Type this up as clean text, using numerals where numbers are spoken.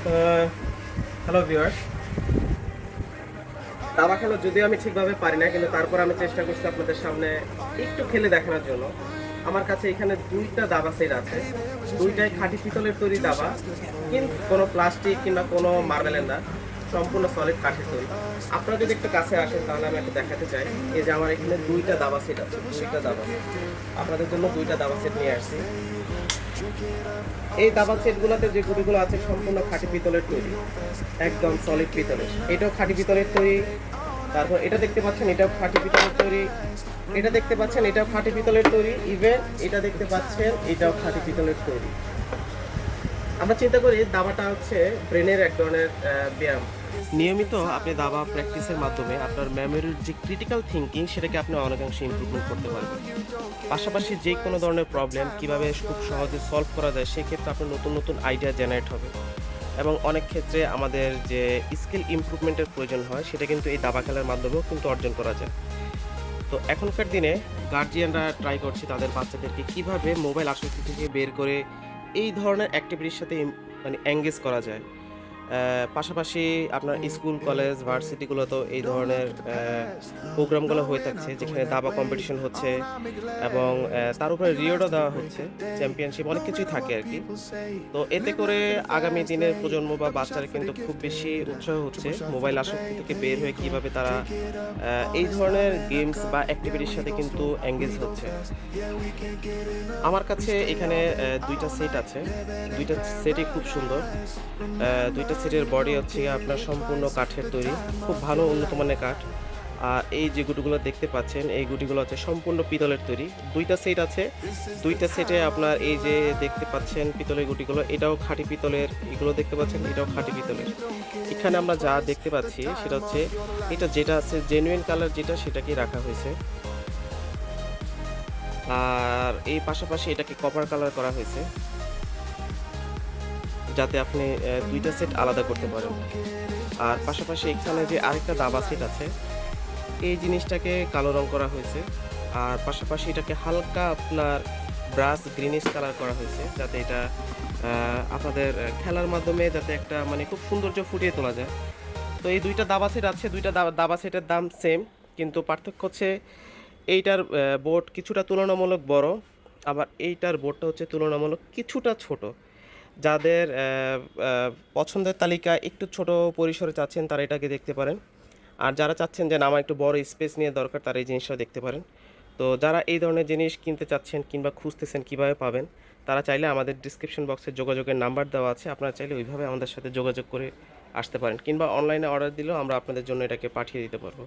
Hello viewers, দাবা খেলা যদিও আমি ঠিকভাবে পারি না, কিন্তু তারপর আমি চেষ্টা করছি আপনাদের সামনে একটু খেলে দেখানোর জন্য। আমার কাছে এখানে দুইটা দাবা সেট আছে, দুইটাই খাঁটি পিতলের তৈরি দাবা, কিন্তু কোনো প্লাস্টিক কিংবা কোনো মার্বেলের না, সম্পূর্ণ সলিড কাঠের তৈরি। আপনারা যদি একটু কাছে আসেন তাহলে আমি একটু দেখাতে চাই। এই যে আমার এখানে দুইটা দাবা সেট আছে, দুইটা দাবা সেট আপনাদের জন্য দুইটা দাবা সেট নিয়ে আসছি। এই দাবা সেটগুলোতে যে গুটিগুলো আছে সম্পূর্ণ খাঁটি পিতলের তৈরি, একদম সলিড পিতলের। এটাও খাঁটি পিতলের তৈরি। তারপর এটা দেখতে পাচ্ছেন, এটাও খাঁটি পিতলের তৈরি। এটা দেখতে পাচ্ছেন, এটাও খাঁটি পিতলের তৈরি। ইভেন এটা দেখতে পাচ্ছেন, এটাও খাঁটি পিতলের তৈরি। আমরা চিন্তা করি দাবাটা হচ্ছে ব্রেনের এক ধরনের ব্যায়াম। নিয়মিত আপনি দাবা প্র্যাকটিসের মাধ্যমে আপনার মেমোরির যে ক্রিটিক্যাল থিঙ্কিং সেটাকে আপনি অনেকাংশে ইমপ্রুভমেন্ট করতে পারবেন। পাশাপাশি যে কোনো ধরনের প্রবলেম কিভাবে খুব সহজে সলভ করা যায় সেক্ষেত্রে আপনার নতুন নতুন আইডিয়া জেনারেট হবে। এবং অনেক ক্ষেত্রে আমাদের যে স্কিল ইমপ্রুভমেন্টের প্রয়োজন হয় সেটা কিন্তু এই দাবা খেলার মাধ্যমেও কিন্তু অর্জন করা যায়। তো এখনকার দিনে গার্জিয়ানরা ট্রাই করছে তাদের বাচ্চাদেরকে কিভাবে মোবাইল আসক্তি থেকে বের করে এই ধরনের অ্যাক্টিভিটির সাথে মানে এঙ্গেজ করা যায়। পাশাপাশি আপনার স্কুল, কলেজ, ভার্সিটিগুলোতেও এই ধরনের প্রোগ্রামগুলো হয়ে থাকছে, যেখানে দাবা কম্পিটিশন হচ্ছে এবং তার উপরে রিওয়ার্ডও দেওয়া হচ্ছে, চ্যাম্পিয়নশিপ অনেক কিছুই থাকে আর কি। তো এতে করে আগামী দিনের প্রজন্ম বা বাচ্চারা কিন্তু খুব বেশি উৎসাহ হচ্ছে মোবাইল আসক্তি থেকে বের হয়ে কিভাবে তারা এই ধরনের গেমস বা অ্যাক্টিভিটির সাথে কিন্তু এঙ্গেজ হচ্ছে। আমার কাছে এখানে দুইটা সেট আছে, দুইটা সেটই খুব সুন্দর। দুইটা সেটের বডি হচ্ছে আপনার সম্পূর্ণ কাঠের তৈরি, খুব ভালো উন্নত মানের কাঠ। আর এই যে গুটিগুলো দেখতে পাচ্ছেন এই গুটিগুলো হচ্ছে সম্পূর্ণ পিতলের তৈরি। দুইটা সেট আছে, দুইটা সেটে আপনার এই যে দেখতে পাচ্ছেন পিতলের গুটিগুলো, এটাও খাঁটি পিতলের, এগুলো দেখতে পাচ্ছেন এটাও খাঁটি পিতলের। এখানে আমরা যা দেখতে পাচ্ছি সেটা হচ্ছে এটা যেটা আছে জেনুইন কালার যেটা সেটাকেই রাখা হয়েছে। আর এই পাশাপাশি এটাকে কপার কালার করা হয়েছে যাতে আপনি দুইটা সেট আলাদা করতে পারেন। আর পাশাপাশি এখানে যে আরেকটা দাবা সেট আছে এই জিনিসটাকে কালো রং করা হয়েছে। আর পাশাপাশি এটাকে হালকা আপনার ব্রাশ গ্রিনিশ কালার করা হয়েছে যাতে এটা আপনাদের খেলার মাধ্যমে যাতে একটা মানে খুব সৌন্দর্য ফুটিয়ে তোলা যায়। তো এই দুইটা দাবা সেট আছে, দুইটা দাবা সেটের দাম সেম, কিন্তু পার্থক্য হচ্ছে এইটার বোর্ড কিছুটা তুলনামূলক বড়, আবার এইটার বোর্ডটা হচ্ছে তুলনামূলক কিছুটা ছোট। যাদের পছন্দের তালিকা একটু ছোট পরিসরে চাচ্ছেন তারা এটাকে দেখতে পারেন। আর যারা চাচ্ছেন যে না আমার একটু বড় স্পেস নিয়ে দরকার তারা এই জিনিসটা দেখতে পারেন। তো যারা এই ধরনের জিনিস কিনতে চাচ্ছেন কিংবা খুঁজতেছেন কিভাবে পাবেন, তারা চাইলে আমাদের ডিসক্রিপশন বক্সে যোগাযোগের নাম্বার দেওয়া আছে, আপনারা চাইলে ওইভাবে আমাদের সাথে যোগাযোগ করে আসতে পারেন, কিংবা অনলাইনে অর্ডার দিলেও আমরা আপনাদের জন্য এটাকে পাঠিয়ে দিতে পারবো।